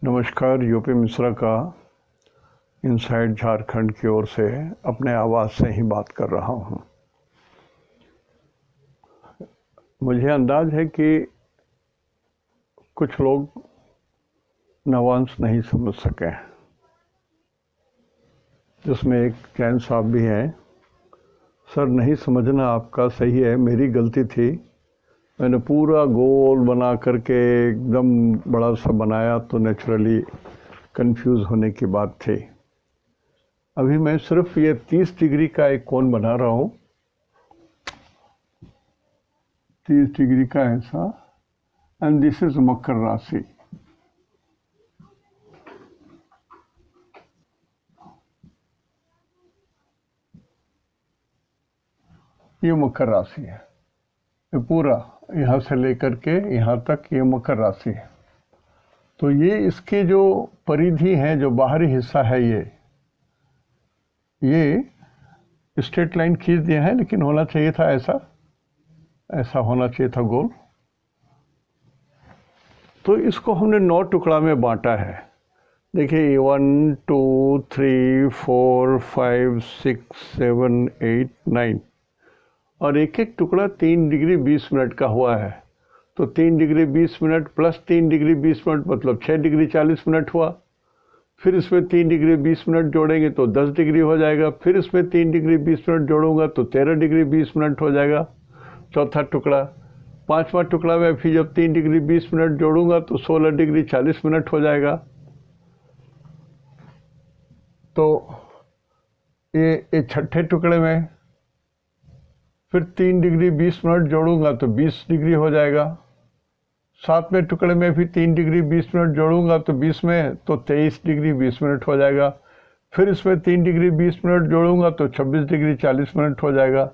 नमस्कार। यूपी मिश्रा का इनसाइड झारखंड की ओर से अपने आवाज़ से ही बात कर रहा हूँ। मुझे अंदाज है कि कुछ लोग नवांश नहीं समझ सके, जिसमें एक जैन साहब भी हैं। सर, नहीं समझना आपका सही है, मेरी गलती थी। मैंने पूरा गोल बना करके एकदम बड़ा सा बनाया तो नेचुरली कंफ्यूज होने की बात थी। अभी मैं सिर्फ ये 30 डिग्री का एक कोण बना रहा हूँ, 30 डिग्री का ऐसा, एंड दिस इज मकर राशि। ये मकर राशि है, ये पूरा यहाँ से लेकर के यहाँ तक ये मकर राशि है। तो ये इसके जो परिधि है, जो बाहरी हिस्सा है, ये स्ट्रेट लाइन खींच दिया है, लेकिन होना चाहिए था ऐसा होना चाहिए था गोल। तो इसको हमने 9 टुकड़ा में बांटा है। देखिए 1 2 3 4 5 6 7 8 9, और एक एक टुकड़ा 3 डिग्री 20 मिनट का हुआ है। तो 3 degree 20 minute plus 3 degree 20 minute मतलब 6 डिग्री 40 मिनट हुआ। फिर इसमें 3 डिग्री 20 मिनट जोड़ेंगे तो 10 डिग्री हो जाएगा। फिर इसमें 3 डिग्री 20 मिनट जोड़ूंगा तो 13 डिग्री 20 मिनट हो जाएगा चौथा टुकड़ा। पांचवा टुकड़ा में फिर जब 3 डिग्री 20 मिनट जोड़ूंगा तो 16 डिग्री 40 मिनट हो जाएगा। तो ये छठे टुकड़े में फिर 3 डिग्री 20 मिनट जोड़ूंगा तो 20 डिग्री हो जाएगा। सातवें टुकड़े में भी 3 डिग्री 20 मिनट जोड़ूंगा तो 20 में तो 23 डिग्री 20 मिनट हो जाएगा। फिर इसमें 3 डिग्री 20 मिनट जोड़ूंगा तो 26 डिग्री 40 मिनट हो जाएगा।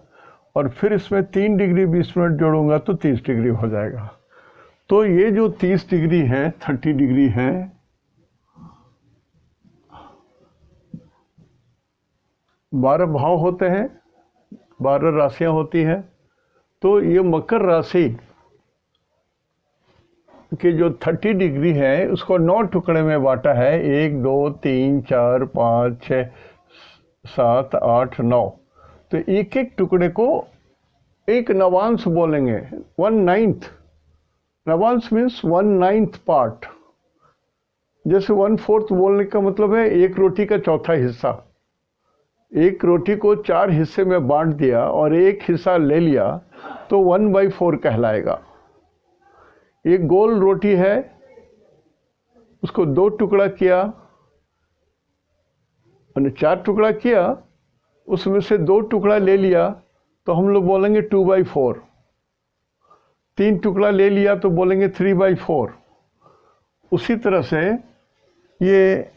और फिर इसमें 3 डिग्री 20 मिनट जोड़ूंगा तो 30 डिग्री हो जाएगा। तो ये जो 30 डिग्री है, 30 डिग्री है, बारह भाव होते हैं, 12 राशियां होती हैं। तो ये मकर राशि कि जो 30 डिग्री है उसको 9 टुकड़े में बांटा है। 1 2 3 4 5 6 7 8 9। तो एक एक टुकड़े को एक नवांश बोलेंगे, 1/9। Navamsa means 1/9 part. जैसे 1/4 बोलने का मतलब है एक रोटी का चौथा हिस्सा। एक रोटी को 4 हिस्से में बांट दिया और एक हिस्सा ले लिया तो 1/4 कहलाएगा। एक गोल रोटी है, उसको 2 टुकड़ा किया, मैंने 4 टुकड़ा किया, उसमें से 2 टुकड़ा ले लिया तो हम लोग बोलेंगे 2/4। 3 टुकड़ा ले लिया तो बोलेंगे 3/4। उसी तरह से ये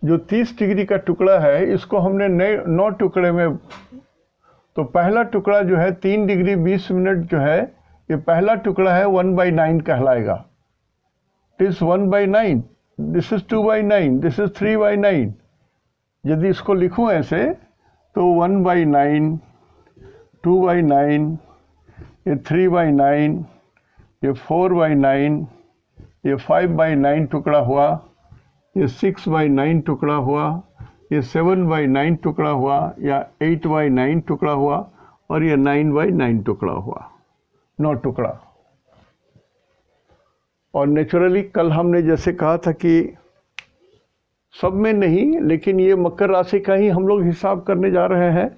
जो 30 डिग्री का टुकड़ा है इसको हमने 9 टुकड़े में, तो पहला टुकड़ा जो है 3 डिग्री 20 मिनट जो है, ये पहला टुकड़ा है 1/9 कहलाएगा। This 1/9, this is 2/9, this is 3/9। यदि इसको लिखूं ऐसे तो 1/9, 2/9, ये 3/9, ये 4/9, ये 5/9 टुकड़ा हुआ, ये 6/9 टुकड़ा हुआ, ये 7/9 टुकड़ा हुआ, या 8/9 टुकड़ा हुआ, और ये 9/9 टुकड़ा हुआ। 9 टुकड़ा। और नेचुरली कल हमने जैसे कहा था कि सब में नहीं, लेकिन ये मकर राशि का ही हम लोग हिसाब करने जा रहे हैं।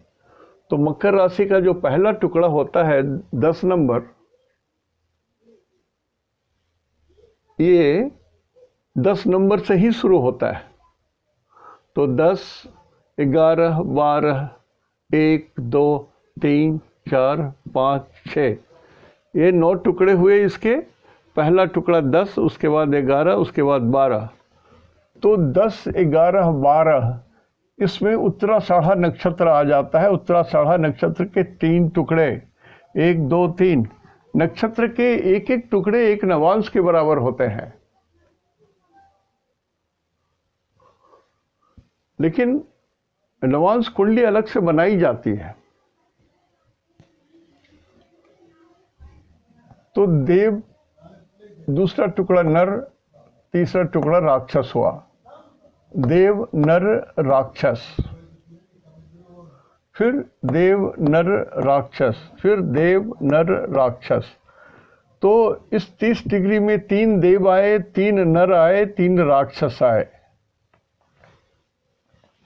तो मकर राशि का जो पहला टुकड़ा होता है 10 नंबर, ये 10 नंबर से ही शुरू होता है। तो 10 11 12 1 2 3 4 5 6, ये 9 टुकड़े हुए इसके। पहला टुकड़ा 10, उसके बाद 11, उसके बाद 12। तो 10 11 12 इसमें उत्तराषाढ़ा नक्षत्र आ जाता है। उत्तराषाढ़ा नक्षत्र के 3 टुकड़े, 1 2 3, नक्षत्र के एक एक टुकड़े एक नवांश के बराबर होते हैं। लेकिन नवांश कुंडली अलग से बनाई जाती है। तो देव दूसरा टुकड़ा नर तीसरा टुकड़ा राक्षस हुआ, देव नर राक्षस, फिर देव नर राक्षस, फिर देव नर राक्षस। तो इस 30 डिग्री में 3 देव आए, 3 नर आए, 3 राक्षस आए।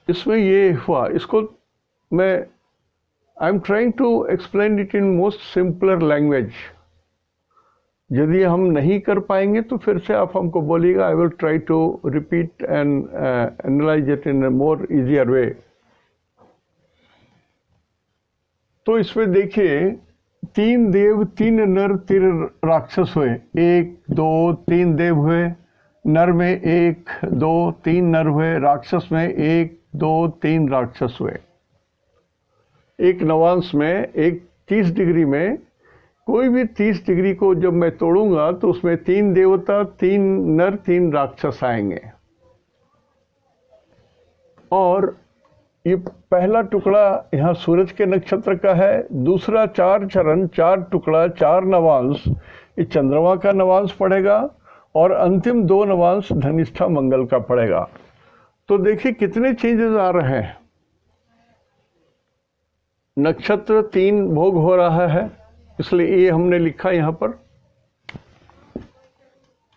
इसमें ये हुआ, इसको मैं I am trying to explain it in most simpler language. यदि हम नहीं कर पाएंगे तो फिर से आप हमको बोलिएगा, I will try to repeat and analyse it in a more easier way. तो इसमें देखिए 3 देव, 3 नर, 3 राक्षस हुए। 1 2 3 देव हुए, नर में 1 2 3 नर हुए, राक्षस में 1 2 3 राक्षस हुए। एक नवांश में, एक 30 डिग्री में, कोई भी 30 डिग्री को जब मैं तोड़ूंगा तो उसमें 3 देवता, 3 नर, 3 राक्षस आएंगे। और ये पहला टुकड़ा यहाँ सूरज के नक्षत्र का है, दूसरा 4 चरण, 4 टुकड़ा, 4 नवांश ये चंद्रमा का नवांश पड़ेगा, और अंतिम 2 नवांश धनिष्ठा मंगल का पड़ेगा। तो देखिए कितने चेंजेस आ रहे हैं। नक्षत्र 3 भोग हो रहा है, इसलिए ये हमने लिखा यहाँ पर।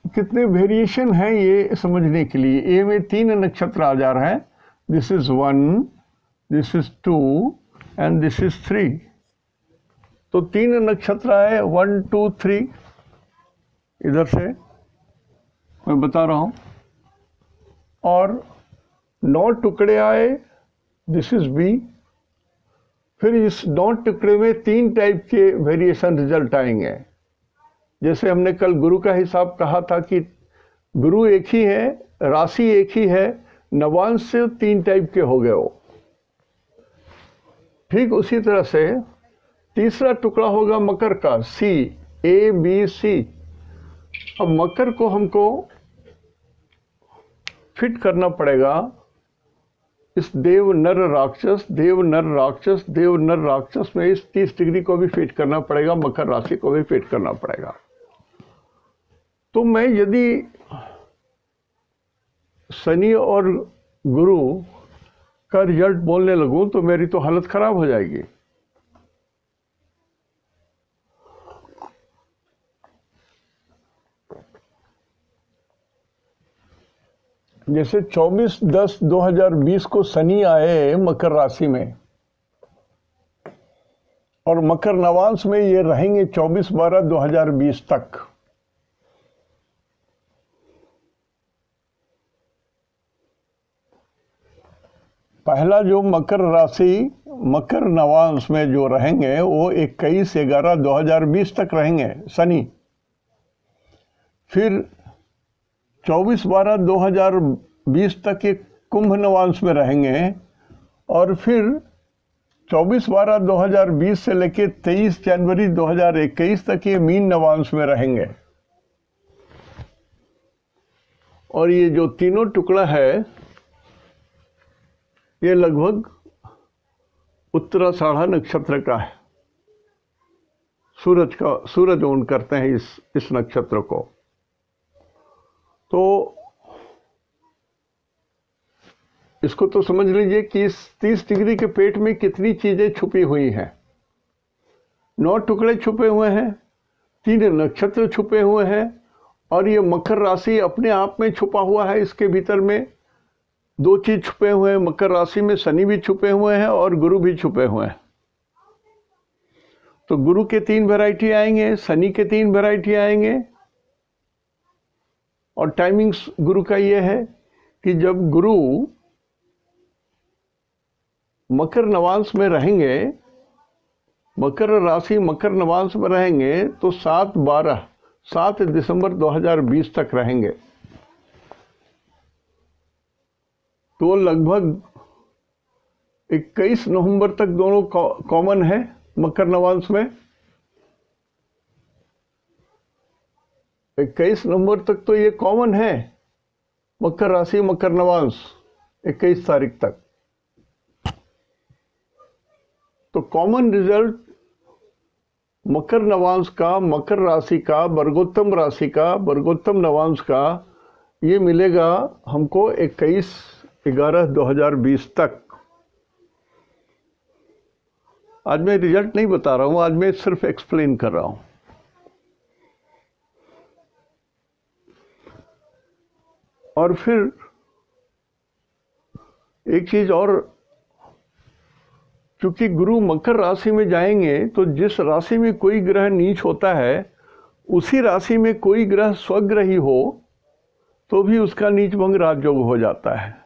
कितने वेरिएशन हैं ये समझने के लिए। ए में 3 नक्षत्र आ जा रहे हैं, this is 1, this is 2 and this is 3। तो 3 नक्षत्र आए, 1 2 3 इधर से मैं बता रहा हूं, और 9 टुकड़े आए, दिस इज बी। फिर इस 9 टुकड़े में 3 टाइप के वेरिएशन रिजल्ट आएंगे। जैसे हमने कल गुरु का हिसाब कहा था कि गुरु एक ही है, राशि एक ही है, नवांश से 3 टाइप के हो गए वो। ठीक उसी तरह से तीसरा टुकड़ा होगा मकर का, सी, ए बी सी। अब मकर को हमको फिट करना पड़ेगा इस देव नर राक्षस, देव नर राक्षस, देव नर राक्षस में इस 30 डिग्री को भी फिट करना पड़ेगा, मकर राशि को भी फिट करना पड़ेगा। तो मैं यदि शनि और गुरु का रिजल्ट बोलने लगूं तो मेरी तो हालत खराब हो जाएगी। जैसे 24/10/2020 को शनि आए मकर राशि में, और मकर नवांश में ये रहेंगे 24/12/2020 तक। पहला जो मकर राशि मकर नवांश में जो रहेंगे वो 21/11/2020 तक रहेंगे शनि। फिर 24/12/2020 तक ये कुंभ नवांश में रहेंगे, और फिर 24/12/2020 से लेकर 23 जनवरी 2021 तक ये मीन नवांश में रहेंगे। और ये जो तीनों टुकड़ा है ये लगभग उत्तराषाढ़ा नक्षत्र का है। सूरज ओन करते हैं इस नक्षत्र को। तो इसको तो समझ लीजिए कि इस 30 डिग्री के पेट में कितनी चीजें छुपी हुई हैं। 9 टुकड़े छुपे हुए हैं, 3 नक्षत्र छुपे हुए हैं, और ये मकर राशि अपने आप में छुपा हुआ है। इसके भीतर में 2 चीज छुपे हुए हैं, मकर राशि में शनि भी छुपे हुए हैं और गुरु भी छुपे हुए हैं। तो गुरु के 3 वैरायटी आएंगे, शनि के 3 वैरायटी आएंगे। और टाइमिंग्स गुरु का ये है कि जब गुरु मकर नवांश में रहेंगे, मकर राशि मकर नवांश में रहेंगे, तो 7 दिसंबर 2020 तक रहेंगे। तो लगभग 21 नवंबर तक दोनों कॉमन है मकर नवांश में। 21 नवंबर तक तो ये कॉमन है, मकर राशि मकर नवांश 21 तारीख तक। तो कॉमन रिजल्ट मकर नवांश का, मकर राशि का, वर्गोत्तम राशि का, वर्गोत्तम नवांश का ये मिलेगा हमको 21/11/2020 तक। आज मैं रिजल्ट नहीं बता रहा हूँ, आज मैं सिर्फ एक्सप्लेन कर रहा हूँ। और फिर एक चीज और, क्योंकि गुरु मकर राशि में जाएंगे तो जिस राशि में कोई ग्रह नीच होता है उसी राशि में कोई ग्रह स्वग्रही हो तो भी उसका नीच भंग राजयोग हो जाता है।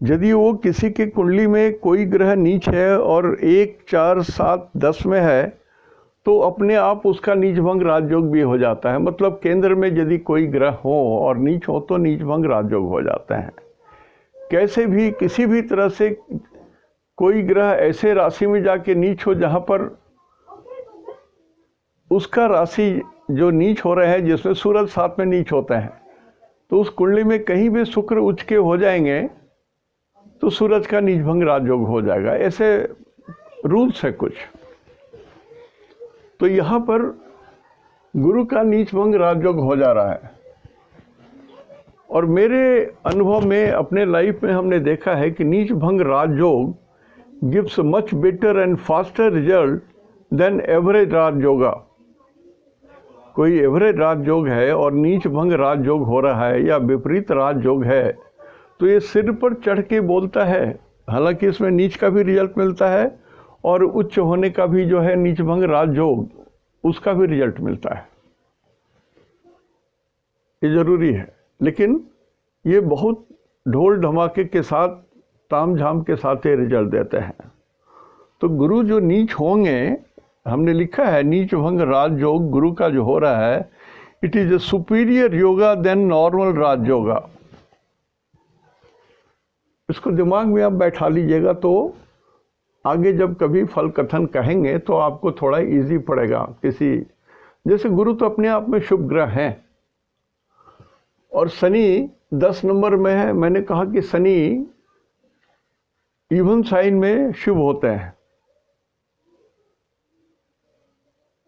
यदि वो किसी की कुंडली में कोई ग्रह नीच है और 1, 4, 7, 10 में है तो अपने आप उसका नीच भंग राजयोग भी हो जाता है। मतलब केंद्र में यदि कोई ग्रह हो और नीच हो तो नीच भंग राजयोग हो जाते हैं। कैसे भी किसी भी तरह से कोई ग्रह ऐसे राशि में जाके नीच हो जहाँ पर उसका राशि जो नीच हो रहे हैं, जिसमें सूरज साथ में नीच होते हैं, तो उस कुंडली में कहीं भी शुक्र उच्च के हो जाएंगे तो सूरज का नीच भंग राजयोग हो जाएगा। ऐसे रूल्स है कुछ। तो यहाँ पर गुरु का नीच भंग राजयोग हो जा रहा है। और मेरे अनुभव में अपने लाइफ में हमने देखा है कि नीच भंग राजयोग gives much better and faster result than average राजयोगा। कोई एवरेज राजयोग है और नीच भंग राजयोग हो रहा है या विपरीत राजयोग है तो ये सिर पर चढ़ के बोलता है। हालांकि इसमें नीच का भी रिजल्ट मिलता है और उच्च होने का भी जो है नीच भंग राजयोग उसका भी रिजल्ट मिलता है। ये जरूरी है, लेकिन ये बहुत ढोल धमाके के साथ ताम झाम के साथ ये रिजल्ट देते हैं। तो गुरु जो नीच होंगे, हमने लिखा है नीच भंग राजयोग गुरु का जो हो रहा है, it is a superior yoga than normal Rajyoga. इसको दिमाग में आप बैठा लीजिएगा तो आगे जब कभी फल कथन कहेंगे तो आपको थोड़ा इजी पड़ेगा। किसी जैसे गुरु तो अपने आप में शुभ ग्रह हैं और शनि 10 नंबर में है। मैंने कहा कि शनि इवन साइन में शुभ होते हैं।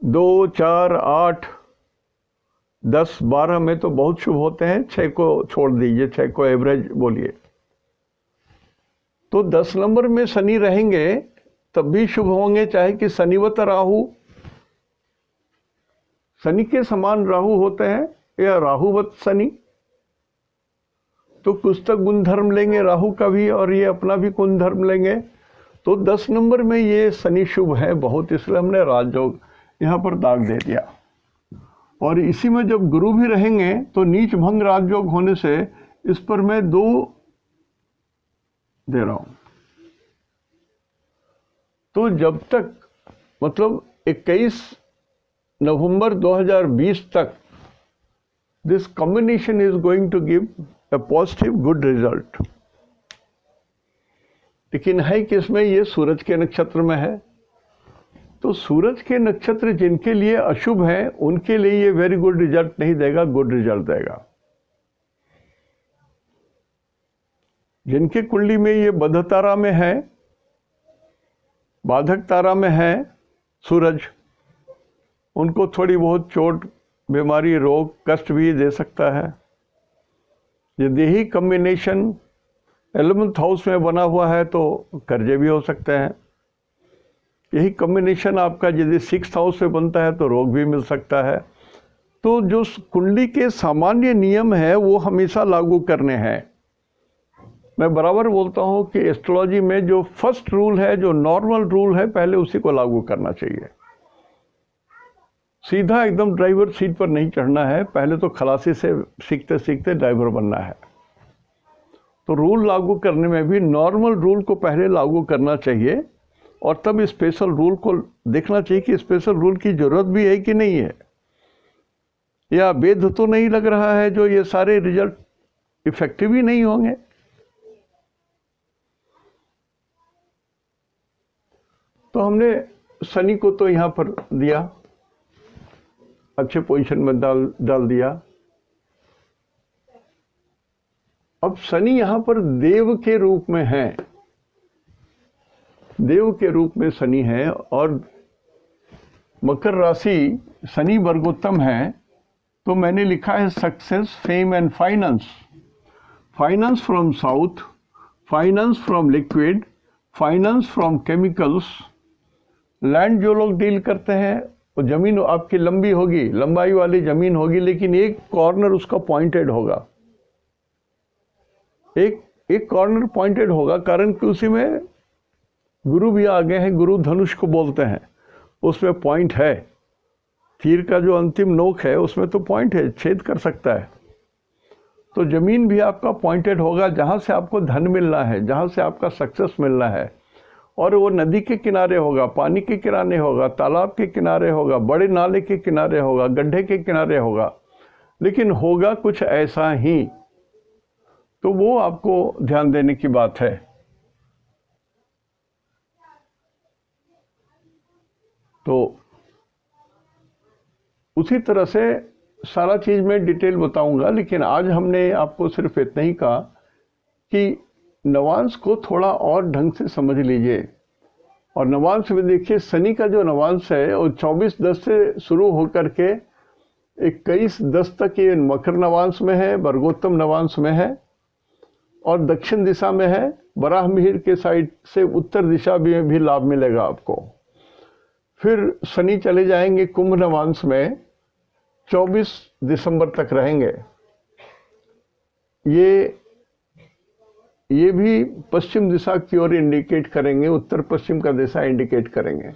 2, 4, 8, 10, 12 में तो बहुत शुभ होते हैं। 6 को छोड़ दीजिए, 6 को एवरेज बोलिए। तो 10 नंबर में शनि रहेंगे तब भी शुभ होंगे, चाहे कि शनिवत राहु, शनि के समान राहु होते हैं या राहुवत शनि, तो कुछ तक गुणधर्म लेंगे राहु का भी और ये अपना भी गुणधर्म लेंगे। तो 10 नंबर में ये शनि शुभ है बहुत, इसलिए हमने राजयोग यहाँ पर दाग दे दिया। और इसी में जब गुरु भी रहेंगे तो नीच भंग राजयोग होने से इस पर मैं 2 दे रहा हूं। तो जब तक मतलब 21 नवंबर 2020 तक this combination is going to give a positive good result। लेकिन है कि इसमें ये सूरज के नक्षत्र में है, तो सूरज के नक्षत्र जिनके लिए अशुभ है उनके लिए ये वेरी गुड रिजल्ट नहीं देगा, गुड रिजल्ट देगा। जिनके कुंडली में ये बध तारा में है, बाधक तारा में है सूरज, उनको थोड़ी बहुत चोट, बीमारी, रोग, कष्ट भी दे सकता है। यदि ही कॉम्बिनेशन 11th हाउस में बना हुआ है तो कर्जे भी हो सकते हैं। यही कॉम्बिनेशन आपका यदि 6th हाउस में बनता है तो रोग भी मिल सकता है। तो जो कुंडली के सामान्य नियम है वो हमेशा लागू करने हैं। मैं बराबर बोलता हूँ कि एस्ट्रोलॉजी में जो फर्स्ट रूल है, जो नॉर्मल रूल है, पहले उसी को लागू करना चाहिए। सीधा एकदम ड्राइवर सीट पर नहीं चढ़ना है, पहले तो खलासी से सीखते सीखते ड्राइवर बनना है। तो रूल लागू करने में भी नॉर्मल रूल को पहले लागू करना चाहिए और तब स्पेशल रूल को देखना चाहिए कि स्पेशल रूल की जरूरत भी है कि नहीं है, या वैध तो नहीं लग रहा है जो ये सारे रिजल्ट इफेक्टिव ही नहीं होंगे। तो हमने शनि को तो यहाँ पर दिया, अच्छे पोजीशन में डाल दिया। अब शनि यहाँ पर देव के रूप में है, देव के रूप में शनि है और मकर राशि शनि वर्गोत्तम है, तो मैंने लिखा है success, fame and finance. Finance from south, finance from liquid, finance from chemicals. Land जो लोग डील करते हैं, वो ज़मीन आपकी लंबी होगी, लंबाई वाली ज़मीन होगी, लेकिन एक कॉर्नर उसका पॉइंटेड होगा, एक कॉर्नर पॉइंटेड होगा, कारण कि उसी में गुरु भी आ गए हैं। गुरु धनुष को बोलते हैं, उसमें पॉइंट है। तीर का जो अंतिम नोक है उसमें तो पॉइंट है, छेद कर सकता है। तो ज़मीन भी आपका पॉइंटेड होगा, जहाँ से आपको धन मिलना है, जहाँ से आपका सक्सेस मिलना है। और वो नदी के किनारे होगा, पानी के किनारे होगा, तालाब के किनारे होगा, बड़े नाले के किनारे होगा, गड्ढे के किनारे होगा, लेकिन होगा कुछ ऐसा ही। तो वो आपको ध्यान देने की बात है। तो उसी तरह से सारा चीज़ मैं डिटेल बताऊंगा, लेकिन आज हमने आपको सिर्फ इतना ही कहा कि नवांश को थोड़ा और ढंग से समझ लीजिए। और नवांश में देखिए, शनि का जो नवांश है वो 24/10 से शुरू होकर के 21/10 तक ये मकर नवांश में है, वर्गोत्तम नवांश में है, और दक्षिण दिशा में है। बराह मिहिर के साइड से उत्तर दिशा में भी लाभ मिलेगा आपको। फिर शनि चले जाएंगे कुंभ नवांश में, 24 दिसंबर तक रहेंगे। ये भी पश्चिम दिशा की ओर इंडिकेट करेंगे, उत्तर पश्चिम का दिशा इंडिकेट करेंगे।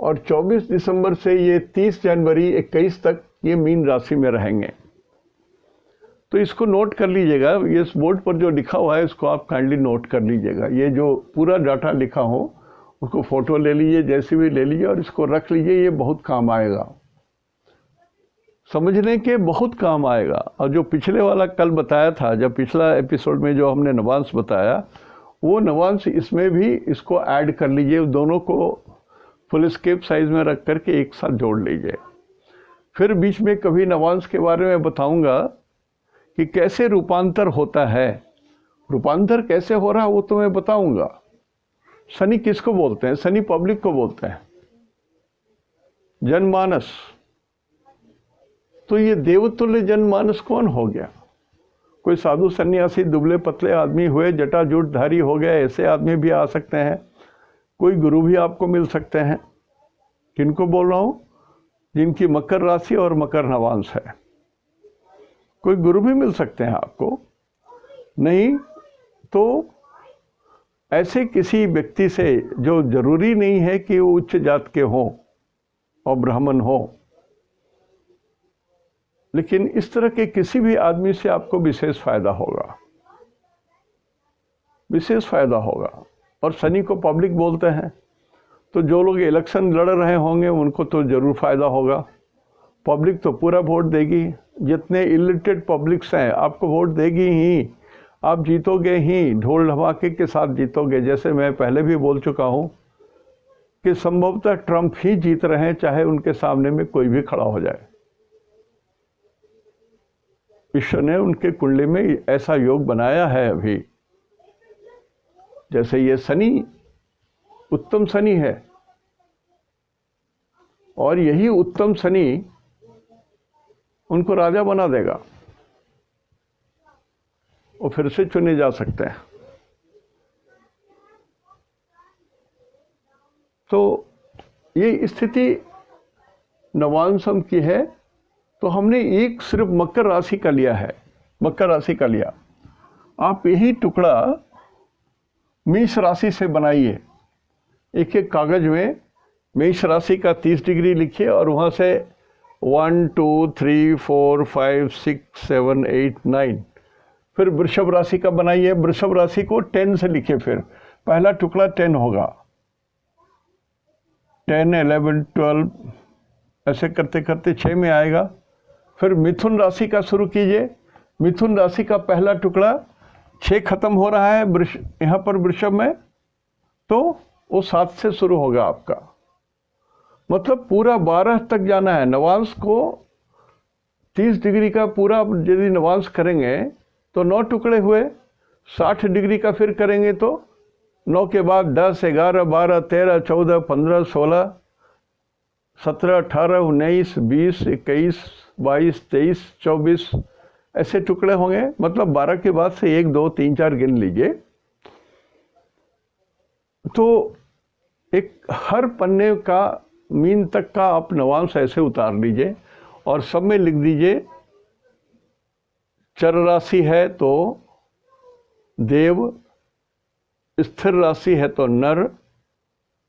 और 24 दिसंबर से ये 30 जनवरी 21 तक ये मीन राशि में रहेंगे। तो इसको नोट कर लीजिएगा, ये इस बोर्ड पर जो लिखा हुआ है इसको आप काइंडली नोट कर लीजिएगा। ये जो पूरा डाटा लिखा हो उसको फ़ोटो ले लीजिए, जैसे भी ले लीजिए, और इसको रख लीजिए। ये बहुत काम आएगा, समझने के बहुत काम आएगा। और जो पिछले वाला कल बताया था, जब पिछला एपिसोड में जो हमने नवांश बताया, वो नवांश इसमें भी इसको ऐड कर लीजिए। दोनों को फुल स्केप साइज में रख करके एक साथ जोड़ लीजिए। फिर बीच में कभी नवांश के बारे में बताऊंगा कि कैसे रूपांतर होता है। रूपांतर कैसे हो रहा है वो तो मैं बताऊंगा। शनि किसको बोलते हैं? शनि पब्लिक को बोलते हैं, जनमानस। तो ये देवतुल्य जनमानस कौन हो गया? कोई साधु सन्यासी, दुबले पतले आदमी हुए, जटाजूटधारी हो गए, ऐसे आदमी भी आ सकते हैं। कोई गुरु भी आपको मिल सकते हैं। किनको बोल रहा हूँ? जिनकी मकर राशि और मकर नवांश है, कोई गुरु भी मिल सकते हैं आपको। नहीं तो ऐसे किसी व्यक्ति से, जो जरूरी नहीं है कि वो उच्च जात के हों और ब्राह्मण हो, लेकिन इस तरह के किसी भी आदमी से आपको विशेष फायदा होगा, विशेष फायदा होगा। और शनि को पब्लिक बोलते हैं, तो जो लोग इलेक्शन लड़ रहे होंगे उनको तो जरूर फायदा होगा। पब्लिक तो पूरा वोट देगी। जितने इलिटरेट पब्लिक्स हैं आपको वोट देगी ही, आप जीतोगे ही, ढोल धमाके के साथ जीतोगे। जैसे मैं पहले भी बोल चुका हूँ कि संभवतः ट्रंप ही जीत रहे हैं, चाहे उनके सामने में कोई भी खड़ा हो जाए। ईश्वर ने उनके कुंडली में ऐसा योग बनाया है अभी। जैसे ये शनि उत्तम शनि है, और यही उत्तम शनि उनको राजा बना देगा, वो फिर से चुने जा सकते हैं। तो ये स्थिति नवांशम की है। तो हमने एक सिर्फ मकर राशि का लिया है, मकर राशि का लिया। आप यही टुकड़ा मेष राशि से बनाइए। एक एक कागज में मेष राशि का 30 डिग्री लिखिए, और वहाँ से 1 2 3 4 5 6 7 8 9। फिर वृषभ राशि का बनाइए। वृषभ राशि को 10 से लिखिए। फिर पहला टुकड़ा 10 होगा, 10 11 12 ऐसे करते करते 6 में आएगा। फिर मिथुन राशि का शुरू कीजिए। मिथुन राशि का पहला टुकड़ा 6 खत्म हो रहा है यहाँ पर वृषभ में, तो वो 7 से शुरू होगा आपका। मतलब पूरा 12 तक जाना है। नवांश को 30 डिग्री का पूरा यदि नवांश करेंगे तो 9 टुकड़े हुए। 60 डिग्री का फिर करेंगे तो 9 के बाद 10 11 12 13 14 15 16 17, 18, 19, 20, 21, 22, 23, 24 ऐसे टुकड़े होंगे। मतलब 12 के बाद से 1, 2, 3, 4 गिन लीजिए। तो एक हर पन्ने का मीन तक का आप नवांश ऐसे उतार लीजिए और सब में लिख दीजिए चर राशि है तो देव, स्थिर राशि है तो नर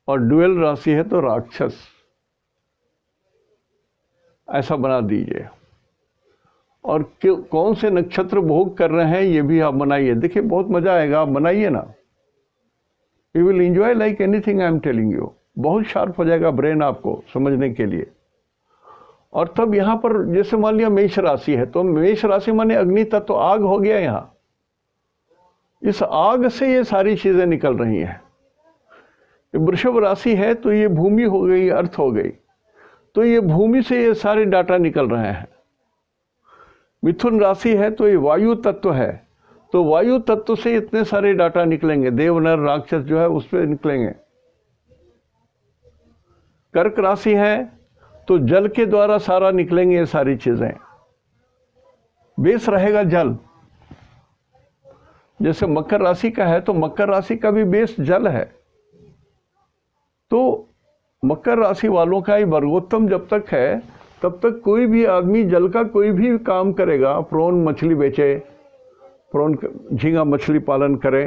और ड्यूअल राशि है तो राक्षस। ऐसा बना दीजिए। और कौन से नक्षत्र भोग कर रहे हैं ये भी आप बनाइए। देखिए बहुत मजा आएगा, आप बनाइए ना। You will enjoy like anything I am telling you. बहुत शार्प हो जाएगा ब्रेन आपको समझने के लिए। और तब यहाँ पर जैसे मान लिया मेष राशि है तो मेष राशि माने अग्नि तत्व, तो आग हो गया। यहाँ इस आग से ये सारी चीजें निकल रही हैं। वृषभ राशि है तो ये भूमि हो गई, अर्थ हो गई, तो ये भूमि से ये सारे डाटा निकल रहे हैं। मिथुन राशि है तो ये वायु तत्व है, तो वायु तत्व से इतने सारे डाटा निकलेंगे, देव नर राक्षस जो है उस पर निकलेंगे। कर्क राशि है तो जल के द्वारा सारा निकलेंगे ये सारी चीजें। बेस रहेगा जल। जैसे मकर राशि का है तो मकर राशि का भी बेस जल है। तो मकर राशि वालों का ही वर्गोत्तम जब तक है तब तक कोई भी आदमी जल का कोई भी काम करेगा, प्रॉन मछली बेचे, प्रॉन झींगा मछली पालन करे,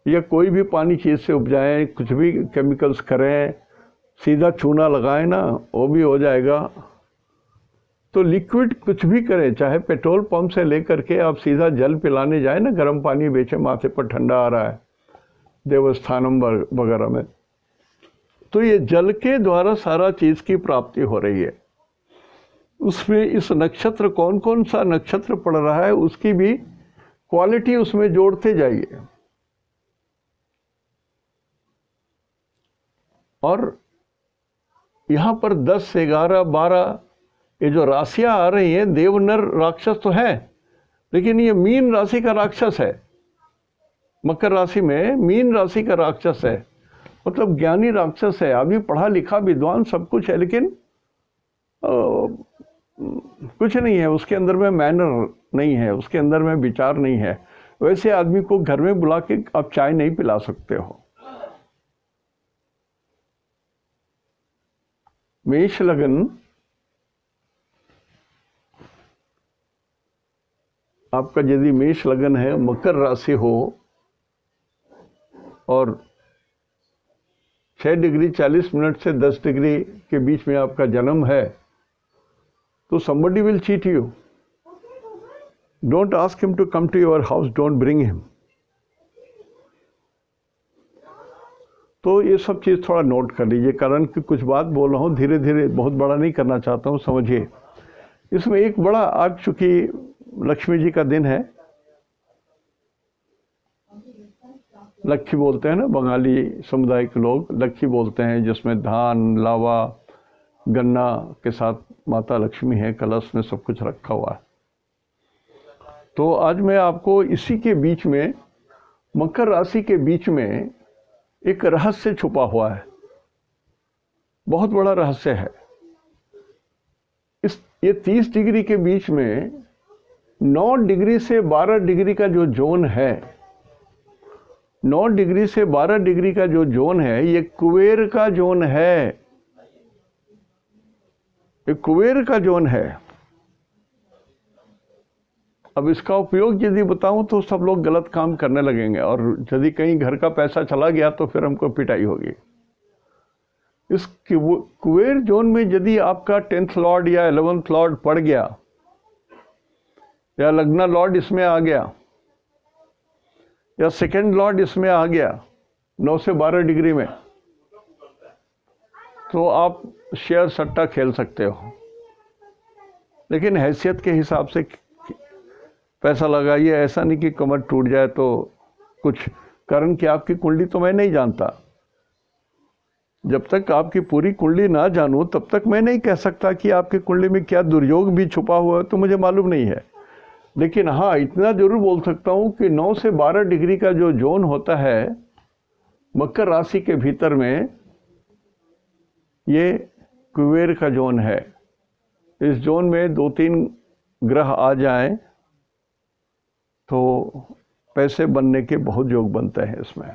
या कोई भी पानी चीज से उपजाए, कुछ भी केमिकल्स करें, सीधा चूना लगाए ना, वो भी हो जाएगा। तो लिक्विड कुछ भी करें, चाहे पेट्रोल पंप से लेकर के आप सीधा जल पिलाने जाए ना, गर्म पानी बेचे, माथे पर ठंडा आ रहा है देवस्थानम वगैरह में, तो ये जल के द्वारा सारा चीज की प्राप्ति हो रही है। उसमें इस नक्षत्र कौन कौन सा नक्षत्र पड़ रहा है उसकी भी क्वालिटी उसमें जोड़ते जाइए। और यहां पर 10, 11, 12 ये जो राशियां आ रही हैं, देव नर राक्षस तो है, लेकिन ये मीन राशि का राक्षस है। मकर राशि में मीन राशि का राक्षस है, मतलब ज्ञानी राक्षस है, अभी पढ़ा लिखा विद्वान सब कुछ है, लेकिन कुछ नहीं है उसके अंदर में, मैनर नहीं है उसके अंदर में, विचार नहीं है। वैसे आदमी को घर में बुला के आप चाय नहीं पिला सकते हो। मेष लगन आपका, यदि मेष लगन है, मकर राशि हो और 6 डिग्री 40 मिनट से 10 डिग्री के बीच में आपका जन्म है, तो somebody will cheat you. Don't ask him to come to your house, don't bring him. तो ये सब चीज़ थोड़ा नोट कर लीजिए, कारण कि कुछ बात बोल रहा हूँ, धीरे धीरे, बहुत बड़ा नहीं करना चाहता हूँ, समझिए। इसमें एक बड़ा, आज चूंकि लक्ष्मी जी का दिन है, लक्ष्मी बोलते हैं ना बंगाली समुदाय के लोग, लक्ष्मी बोलते हैं, जिसमें धान, लावा, गन्ना के साथ माता लक्ष्मी है, कलश में सब कुछ रखा हुआ है। तो आज मैं आपको इसी के बीच में, मकर राशि के बीच में एक रहस्य छुपा हुआ है, बहुत बड़ा रहस्य है। ये 30 डिग्री के बीच में 9 डिग्री से 12 डिग्री का जो जोन है, 9 डिग्री से 12 डिग्री का जो जोन है, ये कुबेर का जोन है, ये कुबेर का जोन है। अब इसका उपयोग यदि बताऊं तो सब लोग गलत काम करने लगेंगे, और यदि कहीं घर का पैसा चला गया तो फिर हमको पिटाई होगी। इस कुबेर जोन में यदि आपका 10th लॉर्ड या 11th लॉर्ड पड़ गया, या लग्ना लॉर्ड इसमें आ गया, या 2nd लॉर्ड इसमें आ गया 9 से 12 डिग्री में, तो आप शेयर सट्टा खेल सकते हो, लेकिन हैसियत के हिसाब से पैसा लगाइए। ऐसा नहीं कि कमर टूट जाए तो कुछ, कारण कि आपकी कुंडली तो मैं नहीं जानता। जब तक आपकी पूरी कुंडली ना जानूं तब तक मैं नहीं कह सकता कि आपकी कुंडली में क्या दुर्योग भी छुपा हुआ है, तो मुझे मालूम नहीं है। लेकिन हाँ, इतना जरूर बोल सकता हूं कि 9 से 12 डिग्री का जो जोन होता है मकर राशि के भीतर में, ये कुबेर का जोन है। इस जोन में 2-3 ग्रह आ जाएं तो पैसे बनने के बहुत योग बनते हैं इसमें।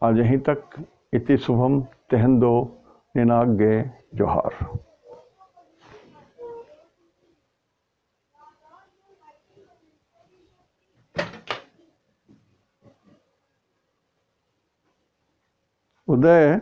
आज यहीं तक। इति शुभम तेहंदो निनाग्गे जोहार। उदय